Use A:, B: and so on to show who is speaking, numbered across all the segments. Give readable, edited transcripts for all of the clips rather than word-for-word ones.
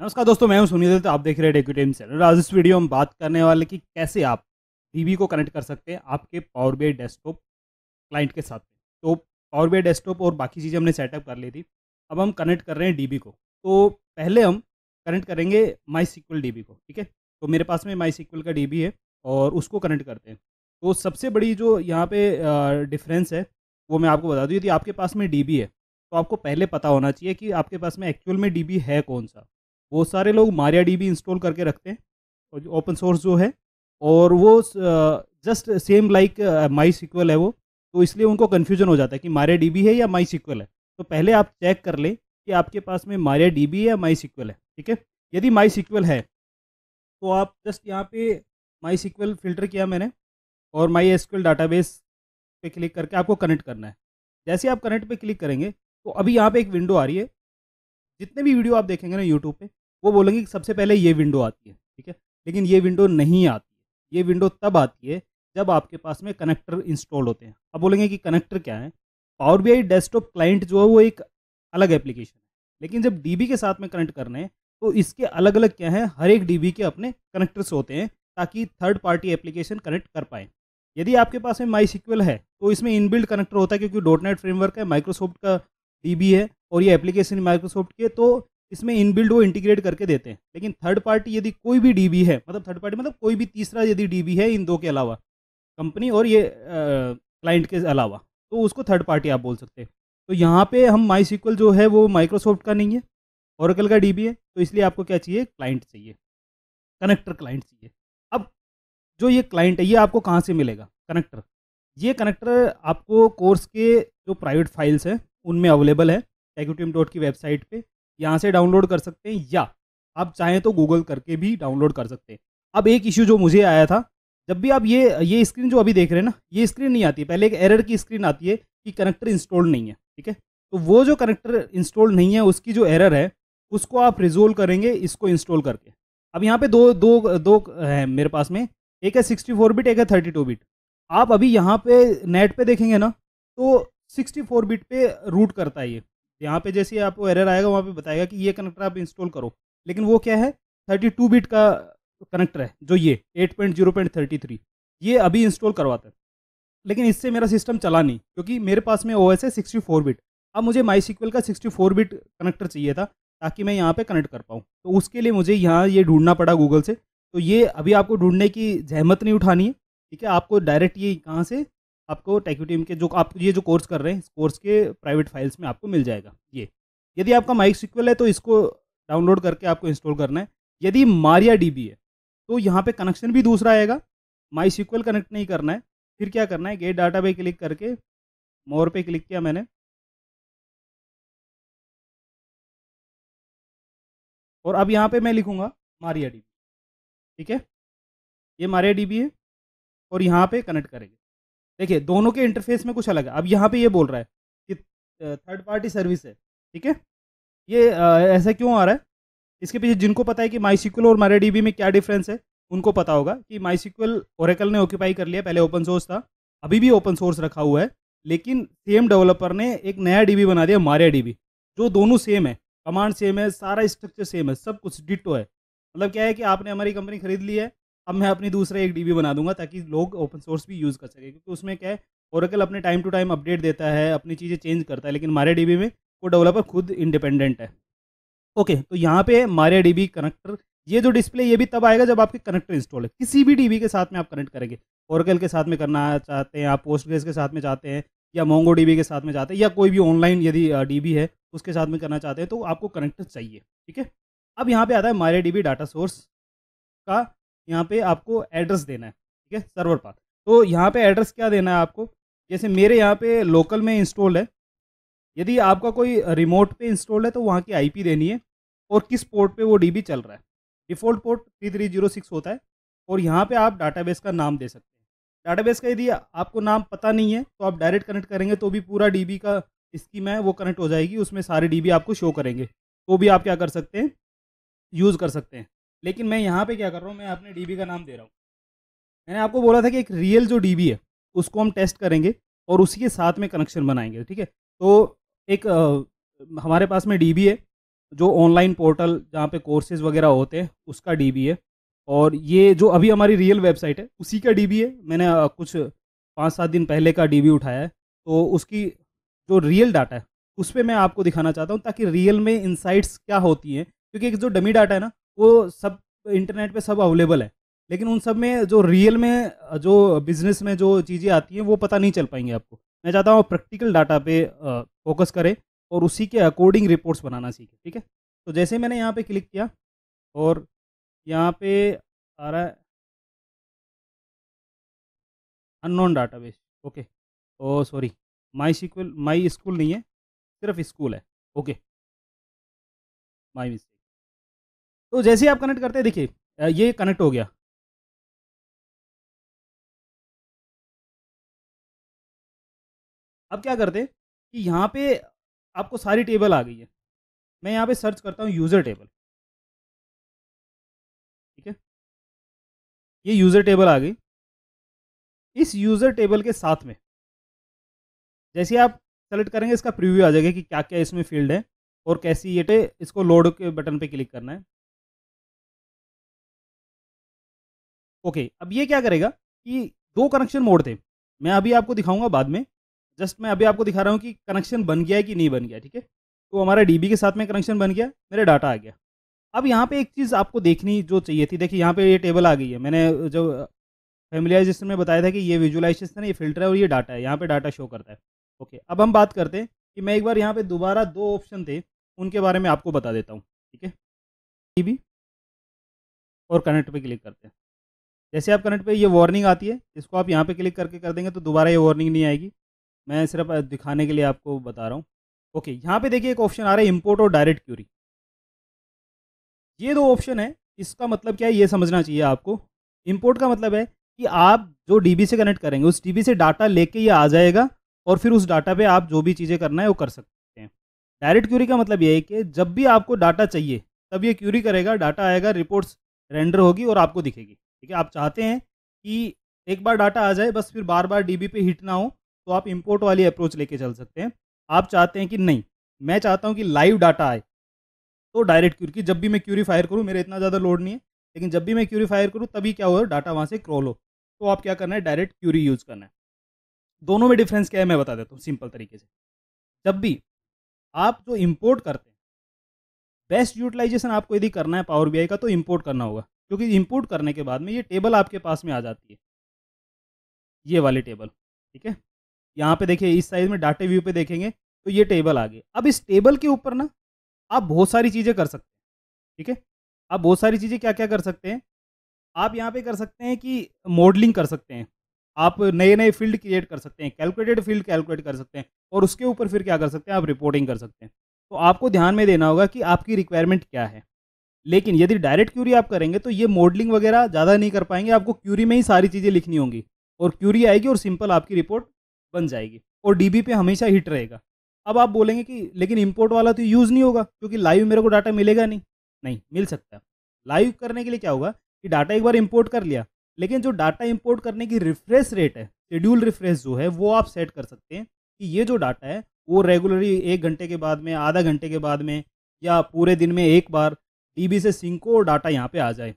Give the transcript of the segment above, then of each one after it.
A: नमस्कार दोस्तों, मैं हूं सुनील। तो आप देख रहे हैं टेक्यूटेम चैनल। आज इस वीडियो में हम बात करने वाले कि कैसे आप डीबी को कनेक्ट कर सकते हैं आपके पावर बीआई डेस्कटॉप क्लाइंट के साथ में। तो पावर बीआई डेस्कटॉप और बाकी चीज़ें हमने सेटअप कर ली थी। अब हम कनेक्ट कर रहे हैं डीबी को। तो पहले हम कनेक्ट करेंगे माई सीक्वल डीबी को। ठीक है, तो मेरे पास में माई सीक्वल का डीबी है और उसको कनेक्ट करते हैं। तो सबसे बड़ी जो यहाँ पे डिफरेंस है वो मैं आपको बता दूँ। यदि आपके पास में डीबी है तो आपको पहले पता होना चाहिए कि आपके पास में एक्चुअल में डीबी है कौन सा। बहुत सारे लोग मारिया डीबी इंस्टॉल करके रखते हैं और ओपन सोर्स जो है, और वो just same like MySQL है वो। तो इसलिए उनको कन्फ्यूजन हो जाता है कि मारिया डीबी है या माई सीक्वल है। तो पहले आप चेक कर लें कि आपके पास में मारिया डीबी है या माई सीक्वल है। ठीक है, यदि माई सीक्वल है तो आप जस्ट यहाँ पे माई सीक्वल फिल्टर किया मैंने और माई एसक्यूएल डाटाबेस पे क्लिक करके आपको कनेक्ट करना है। जैसे आप कनेक्ट पे क्लिक करेंगे तो अभी यहाँ पे एक विंडो आ रही है। जितने भी वीडियो आप देखेंगे ना यूट्यूब पे, वो बोलेंगे कि सबसे पहले ये विंडो आती है। ठीक है, लेकिन ये विंडो नहीं आती है। ये विंडो तब आती है जब आपके पास में कनेक्टर इंस्टॉल होते हैं। अब बोलेंगे कि कनेक्टर क्या है। पावर बीआई डेस्कटॉप क्लाइंट जो है वो एक अलग एप्लीकेशन है, लेकिन जब डीबी के साथ में कनेक्ट करने हैं तो इसके अलग अलग क्या है, हर एक डीबी के अपने कनेक्टर्स होते हैं ताकि थर्ड पार्टी एप्लीकेशन कनेक्ट कर पाए। यदि आपके पास में माई सिक्वल है तो इसमें इनबिल्ट कनेक्टर होता है, क्योंकि डॉट नेट फ्रेमवर्क है, माइक्रोसॉफ्ट का डीबी है और ये एप्लीकेशन माइक्रोसॉफ्ट के, तो इसमें इनबिल्ड वो इंटीग्रेट करके देते हैं। लेकिन थर्ड पार्टी यदि कोई भी डीबी है, मतलब थर्ड पार्टी मतलब कोई भी तीसरा यदि डीबी है इन दो के अलावा, कंपनी और ये क्लाइंट के अलावा, तो उसको थर्ड पार्टी आप बोल सकते हैं। तो यहाँ पे हम माई सिक्वल जो है वो माइक्रोसॉफ्ट का नहीं है, ओरेकल का डीबी है। तो इसलिए आपको क्या चाहिए, क्लाइंट चाहिए, कनेक्टर क्लाइंट चाहिए। अब जो ये क्लाइंट है ये आपको कहाँ से मिलेगा, कनेक्टर। ये कनेक्टर आपको कोर्स के जो प्राइवेट फाइल्स हैं उनमें अवेलेबल है, टेक्यूटीम डॉट की वेबसाइट पे। यहाँ से डाउनलोड कर सकते हैं या आप चाहें तो गूगल करके भी डाउनलोड कर सकते हैं। अब एक इश्यू जो मुझे आया था, जब भी आप ये स्क्रीन जो अभी देख रहे हैं ना, ये स्क्रीन नहीं आती है। पहले एक एरर की स्क्रीन आती है कि कनेक्टर इंस्टॉल नहीं है। ठीक है, तो वो जो कनेक्टर इंस्टॉल नहीं है उसकी जो एरर है उसको आप रिजोल्व करेंगे इसको इंस्टॉल करके। अब यहाँ पे दो दो दो है मेरे पास में, एक है 64 बिट, एक है 32 बिट। आप अभी यहाँ पे नेट पे देखेंगे ना तो 64 बिट पे रूट करता है ये। यहाँ पे जैसे आपको एरर आएगा वहाँ पे बताएगा कि ये कनेक्टर आप इंस्टॉल करो, लेकिन वो क्या है, 32 बिट का कनेक्टर है जो ये 8.0.33, ये अभी इंस्टॉल करवाता है। लेकिन इससे मेरा सिस्टम चला नहीं क्योंकि मेरे पास में ओएस है 64 बिट। अब मुझे माई सिक्वल का 64 बिट कनेक्टर चाहिए था ताकि मैं यहाँ पे कनेक्ट कर पाऊँ। तो उसके लिए मुझे यहाँ ये ढूंढना पड़ा गूगल से। तो ये अभी आपको ढूंढने की जहमत नहीं उठानी है। ठीक है, आपको डायरेक्ट ये कहाँ से, आपको टेक्यूटीम के जो आप ये जो कोर्स कर रहे हैं इस कोर्स के प्राइवेट फाइल्स में आपको मिल जाएगा ये। यदि आपका माई सिक्वल है तो इसको डाउनलोड करके आपको इंस्टॉल करना है। यदि मारिया डीबी है तो यहाँ पे कनेक्शन भी दूसरा आएगा, माई सिक्वल कनेक्ट नहीं करना है। फिर क्या करना है, गेट डाटा पे क्लिक करके मोर पे क्लिक किया मैंने, और अब यहाँ पे मैं लिखूंगा मारिया डीबी। ठीक है, ये मारिया डीबी है और यहाँ पे कनेक्ट करेंगे। देखिए दोनों के इंटरफेस में कुछ अलग है। अब यहाँ पे ये बोल रहा है कि थर्ड पार्टी सर्विस है। ठीक है, ये ऐसा क्यों आ रहा है, इसके पीछे जिनको पता है कि माई सिक्वल और मारिया डीबी में क्या डिफरेंस है उनको पता होगा कि माई सिक्वल ओरेकल ने ऑक्यूपाई कर लिया, पहले ओपन सोर्स था, अभी भी ओपन सोर्स रखा हुआ है। लेकिन सेम डेवलपर ने एक नया डीबी बना दिया मारिया डीबी, जो दोनों सेम है, कमांड सेम है, सारा स्ट्रक्चर सेम है, सब कुछ डिट्टो है। मतलब क्या है कि आपने हमारी कंपनी खरीद ली है, अब मैं अपनी दूसरा एक डीबी बना दूंगा ताकि लोग ओपन सोर्स भी यूज़ कर सके, क्योंकि उसमें क्या है, ओरेकल अपने टाइम टू टाइम अपडेट देता है, अपनी चीज़ें चेंज करता है, लेकिन मारिया डीबी में वो डेवलपर खुद इंडिपेंडेंट है। ओके, तो यहाँ पे मारिया डीबी कनेक्टर, ये जो डिस्प्ले ये भी तब आएगा जब आपके कनेक्टर इंस्टॉल है, किसी भी डीबी के साथ में आप कनेक्ट करेंगे। ओरेकल के साथ में करना चाहते हैं आप, पोस्टग्रेस के साथ में चाहते हैं, या मोंगो डीबी के साथ में चाहते हैं, या कोई भी ऑनलाइन यदि डीबी है उसके साथ में करना चाहते हैं, तो आपको कनेक्टर चाहिए। ठीक है, अब यहाँ पे आता है मारिया डीबी डाटा सोर्स का, यहाँ पे आपको एड्रेस देना है। ठीक है, सर्वर पाथ। तो यहाँ पे एड्रेस क्या देना है आपको, जैसे मेरे यहाँ पे लोकल में इंस्टॉल है, यदि आपका कोई रिमोट पे इंस्टॉल है तो वहाँ की आईपी देनी है और किस पोर्ट पे वो डीबी चल रहा है। डिफ़ॉल्ट पोर्ट 3306 होता है, और यहाँ पे आप डाटाबेस का नाम दे सकते हैं। डाटाबेस का यदि आपको नाम पता नहीं है तो आप डायरेक्ट कनेक्ट करेंगे तो भी पूरा डीबी का स्कीम है वो कनेक्ट हो जाएगी, उसमें सारे डीबी आपको शो करेंगे, तो भी आप क्या कर सकते हैं, यूज़ कर सकते हैं। लेकिन मैं यहाँ पे क्या कर रहा हूँ, मैं अपने डीबी का नाम दे रहा हूँ। मैंने आपको बोला था कि एक रियल जो डीबी है उसको हम टेस्ट करेंगे और उसी के साथ में कनेक्शन बनाएंगे। ठीक है, तो एक हमारे पास में डीबी है, जो ऑनलाइन पोर्टल जहाँ पे कोर्सेज वगैरह होते हैं उसका डीबी है। और ये जो अभी हमारी रियल वेबसाइट है उसी का डीबी है। मैंने कुछ 5-7 दिन पहले का डीबी उठाया है, तो उसकी जो रियल डाटा है उस पे मैं आपको दिखाना चाहता हूँ, ताकि रियल में इंसाइट्स क्या होती हैं। क्योंकि एक जो डमी डाटा है ना, वो सब इंटरनेट पे सब अवेलेबल है, लेकिन उन सब में जो रियल में जो बिजनेस में जो चीज़ें आती हैं वो पता नहीं चल पाएंगी आपको। मैं चाहता हूँ प्रैक्टिकल डाटा पे फोकस करें और उसी के अकॉर्डिंग रिपोर्ट्स बनाना सीखें, ठीक है। तो जैसे मैंने यहाँ पे क्लिक किया और यहाँ पे आ रहा है unknown database. Okay, oh sorry, my school नहीं है, सिर्फ स्कूल है। Okay, my mistake. तो जैसे ही आप कनेक्ट करते हैं, देखिए ये कनेक्ट हो गया। अब क्या करते हैं कि यहाँ पे आपको सारी टेबल आ गई है। मैं यहाँ पे सर्च करता हूँ यूज़र टेबल, ठीक है। ये यूज़र टेबल आ गई। इस यूज़र टेबल के साथ में जैसे आप सेलेक्ट करेंगे, इसका प्रीव्यू आ जाएगा कि क्या क्या इसमें फील्ड है और कैसी ये इसको लोड के बटन पे क्लिक करना है। ओके, अब ये क्या करेगा कि दो कनेक्शन मोड थे, मैं अभी आपको दिखाऊंगा बाद में। जस्ट मैं अभी आपको दिखा रहा हूँ कि कनेक्शन बन गया है कि नहीं बन गया, ठीक है। तो हमारा डीबी के साथ में कनेक्शन बन गया, मेरा डाटा आ गया। अब यहाँ पे एक चीज़ आपको देखनी जो चाहिए थी, देखिए यहाँ पे ये टेबल आ गई है। मैंने जो फैमिलियराइजेशन में बताया था कि ये विजुअलाइजेशन है, ये फिल्टर है और ये डाटा है, यहाँ पे डाटा शो करता है। ओके, अब हम बात करते हैं कि मैं एक बार यहाँ पे दोबारा दो ऑप्शन थे उनके बारे में आपको बता देता हूँ, ठीक है। डीबी और कनेक्ट पे क्लिक करते हैं। जैसे आप कनेक्ट पे ये वार्निंग आती है, इसको आप यहाँ पे क्लिक करके कर देंगे तो दोबारा ये वार्निंग नहीं आएगी। मैं सिर्फ दिखाने के लिए आपको बता रहा हूँ। ओके, यहाँ पे देखिए एक ऑप्शन आ रहा है इंपोर्ट और डायरेक्ट क्यूरी। ये दो ऑप्शन है, इसका मतलब क्या है ये समझना चाहिए आपको। इंपोर्ट का मतलब है कि आप जो डीबी से कनेक्ट करेंगे उस डीबी से डाटा लेके ये आ जाएगा और फिर उस डाटा पे आप जो भी चीज़ें करना है वो कर सकते हैं। डायरेक्ट क्यूरी का मतलब ये है कि जब भी आपको डाटा चाहिए तब ये क्यूरी करेगा, डाटा आएगा, रिपोर्ट्स रेंडर होगी और आपको दिखेगी, ठीक है। आप चाहते हैं कि एक बार डाटा आ जाए बस फिर बार बार डीबी पे हिट ना हो, तो आप इंपोर्ट वाली अप्रोच लेके चल सकते हैं। आप चाहते हैं कि नहीं, मैं चाहता हूँ कि लाइव डाटा आए, तो डायरेक्ट क्यूरी, जब भी मैं क्यूरी फायर करूँ, मेरे इतना ज़्यादा लोड नहीं है, लेकिन जब भी मैं क्यूरी फायर करूँ तभी क्या हो, डाटा वहाँ से क्रॉल हो, तो आप क्या करना है, डायरेक्ट क्यूरी यूज़ करना है। दोनों में डिफरेंस क्या है मैं बता देता हूँ सिंपल तरीके से। जब भी आप जो इंपोर्ट करते हैं, बेस्ट यूटिलाइजेशन आपको यदि करना है पावर बीआई का, तो इंपोर्ट करना होगा, क्योंकि इंपोर्ट करने के बाद में ये टेबल आपके पास में आ जाती है, ये वाली टेबल, ठीक है। यहाँ पे देखिए इस साइज में डाटा व्यू पे देखेंगे तो ये टेबल आ गई। अब इस टेबल के ऊपर ना आप बहुत सारी चीज़ें कर सकते हैं, ठीक है। आप बहुत सारी चीज़ें क्या क्या कर सकते हैं, आप यहाँ पे कर सकते हैं कि मॉडलिंग कर सकते हैं, आप नए नए फील्ड क्रिएट कर सकते हैं, कैलकुलेटेड फील्ड कैलकुलेट कर सकते हैं, और उसके ऊपर फिर क्या कर सकते हैं, आप रिपोर्टिंग कर सकते हैं। तो आपको ध्यान में देना होगा कि आपकी रिक्वायरमेंट क्या है। लेकिन यदि डायरेक्ट क्यूरी आप करेंगे तो ये मॉडलिंग वगैरह ज़्यादा नहीं कर पाएंगे, आपको क्यूरी में ही सारी चीज़ें लिखनी होंगी और क्यूरी आएगी और सिंपल आपकी रिपोर्ट बन जाएगी और डीबी पे हमेशा हिट रहेगा। अब आप बोलेंगे कि लेकिन इंपोर्ट वाला तो यूज़ नहीं होगा क्योंकि लाइव मेरे को डाटा मिलेगा नहीं। नहीं मिल सकता। लाइव करने के लिए क्या होगा कि डाटा एक बार इंपोर्ट कर लिया, लेकिन जो डाटा इंपोर्ट करने की रिफ्रेश रेट है, शेड्यूल रिफ्रेश जो है, वो आप सेट कर सकते हैं कि ये जो डाटा है वो रेगुलरली 1 घंटे के बाद में, आधा घंटे के बाद में, या पूरे दिन में एक बार डीबी से सिंको और डाटा यहाँ पे आ जाए।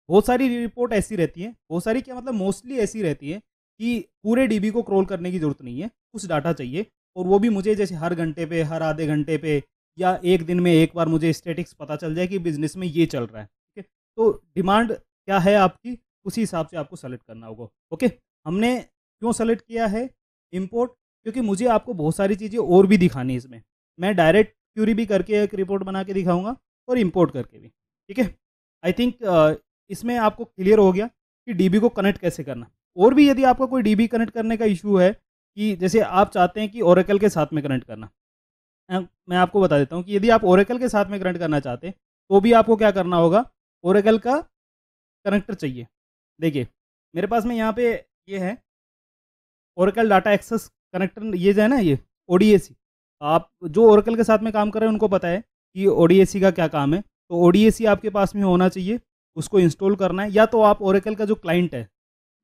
A: बहुत सारी रिपोर्ट ऐसी रहती है, बहुत सारी क्या मतलब मोस्टली ऐसी रहती है कि पूरे डीबी को क्रॉल करने की जरूरत नहीं है, कुछ डाटा चाहिए, और वो भी मुझे जैसे हर घंटे पे, हर आधे घंटे पे, या एक दिन में एक बार मुझे स्टेटिक्स पता चल जाए कि बिजनेस में ये चल रहा है, ठीक है। तो डिमांड क्या है आपकी, उसी हिसाब से आपको सेलेक्ट करना होगा। ओके, हमने क्यों सेलेक्ट किया है इम्पोर्ट, क्योंकि मुझे आपको बहुत सारी चीज़ें और भी दिखानी है इसमें। मैं डायरेक्ट क्यूरी भी करके एक रिपोर्ट बना के दिखाऊंगा और इंपोर्ट करके भी, ठीक है। आई थिंक इसमें आपको क्लियर हो गया कि डीबी को कनेक्ट कैसे करना। और भी यदि आपका कोई डीबी कनेक्ट करने का इशू है कि जैसे आप चाहते हैं कि ओरेकल के साथ में कनेक्ट करना, मैं आपको बता देता हूँ कि यदि आप ओरेकल के साथ में कनेक्ट करना चाहते हैं तो भी आपको क्या करना होगा, ओरेकल का कनेक्टर चाहिए। देखिए मेरे पास में यहाँ पे ये है ओरेकल डाटा एक्सेस कनेक्टर, ये जो है ना, ये ओडीएसी। आप जो ओरेकल के साथ में काम कर रहे हैं उनको पता है कि ओडीएसी का क्या काम है। तो ओडीएसी आपके पास में होना चाहिए, उसको इंस्टॉल करना है, या तो आप ओरेकल का जो क्लाइंट है,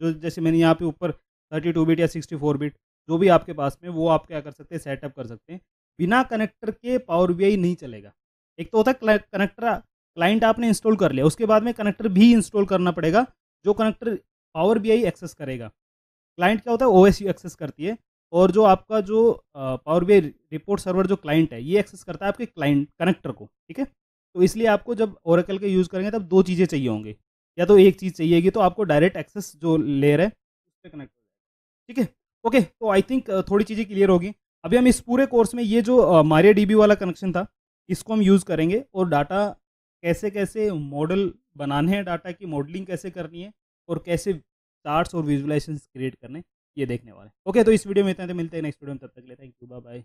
A: जो जैसे मैंने यहाँ पे ऊपर 32 बिट या 64 बिट जो भी आपके पास में, वो आप क्या कर सकते हैं, सेटअप कर सकते हैं। बिना कनेक्टर के पावर बीआई नहीं चलेगा। एक तो होता है कनेक्टर, क्लाइंट आपने इंस्टॉल कर लिया, उसके बाद में कनेक्टर भी इंस्टॉल करना पड़ेगा, जो कनेक्टर पावर बीआई एक्सेस करेगा। क्लाइंट क्या होता है, ओएसयू एक्सेस करती है, और जो आपका जो पावर बीआई रिपोर्ट सर्वर जो क्लाइंट है, ये एक्सेस करता है आपके क्लाइंट कनेक्टर को, ठीक है। तो इसलिए आपको जब ओरेकल के यूज़ करेंगे तब दो चीज़ें चाहिए होंगी, या तो एक चीज़ चाहिएगी, तो आपको डायरेक्ट एक्सेस जो लेयर है उस पर कनेक्ट हो जाएगा, ठीक है। ओके, तो आई थिंक थोड़ी चीज़ें क्लियर होगी। अभी हम इस पूरे कोर्स में ये जो मारिया डीबी वाला कनेक्शन था, इसको हम यूज़ करेंगे, और डाटा कैसे कैसे मॉडल बनाने हैं, डाटा की मॉडलिंग कैसे करनी है, और कैसे चार्ट्स और विजुअलाइजेशन क्रिएट करने, ये देखने वाले हैं। ओके, तो इस वीडियो में इतना, मिलते हैं नेक्स्ट वीडियो में, तब तक के लिए थैंक यू, बाय बाय।